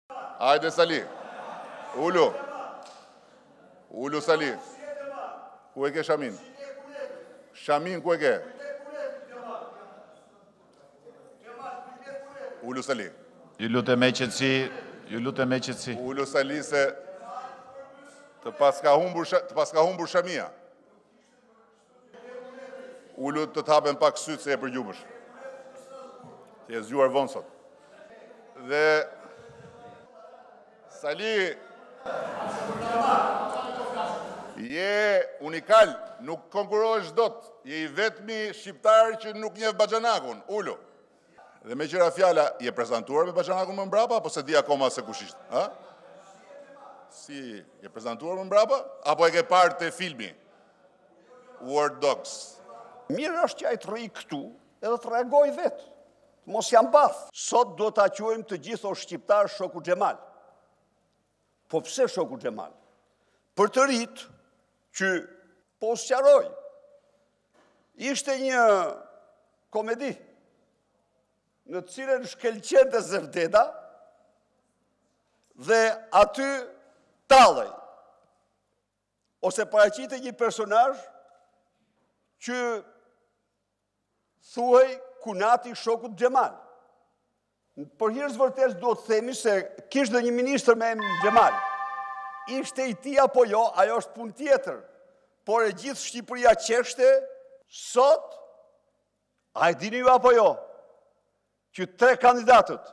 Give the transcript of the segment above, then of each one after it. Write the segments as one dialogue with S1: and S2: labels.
S1: Hajde Sali. Ullu. Ullu Sali. Ku e ke Shamin? Shamin ku e ke? Ullu Sali.
S2: Ju lutem me qetësi,
S1: Ullu Sali se të paska humbur Shamia. Ullu të të hapen pak sytë se e përgjumësh. Të e zgjuar vonë sot. Dhe Sali, je unikal, nuk konkurohesh dot. Je i vetmi shqiptar që nuk njeh Baxhanakun, Ullu. Dhe me qëra fjala, je prezentuar me Baxhanakun më mbrapa, apo se di akoma se kush ishte? Ha? Si, je prezentuar më mbrapa? Apo e ke parë të filmi? War Dogs.
S3: Mirë është që ai të rri këtu edhe të reagoj vetë. Mos jam bath. Sot do ta quajmë të gjithë o shqiptar shoku Xhemal. Po pse shoku Xhemal? Për të rit që po sqaroj. Ishte një komedi në të cilën shkelqente Zevdeta dhe aty tallej. Ose paraqite një personazh që thuhej Kunati shokut Xhemal. Për hirës vërtes do të themi se kishte një ministër me emrin Xhemal. Ishte i tij apo jo, ajo është punë tjetër. Por e gjithë Shqipëria qeshte sot, a e dini ju apo jo, që tre kandidatët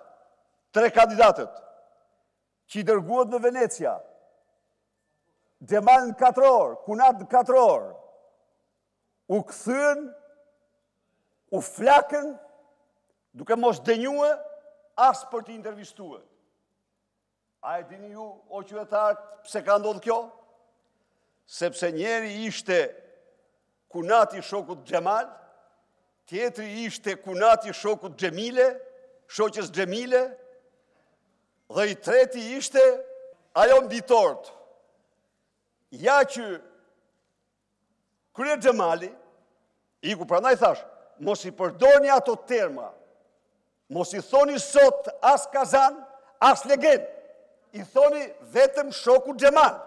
S3: që i dërguat në Venecia, Xhemal në 4 orë, Kunat në 4 orë, u kthyen, u flakën, duke mos denjue, as për t'i intervistue. A e dini ju, o qytetarët, pse ka ndodhur kjo? Sepse njeri ishte Kunati shokut Xhemal, tjetri ishte Kunati shokut Xhemile, shoqës Xhemile, dhe i treti ishte ajo mbitort. Ja që krye Xhemali, iku prandaj thash, mos i përdorni ato terma, mos i thoni sot as Kazan, as Legend, i thoni vetëm shoku Xhemal.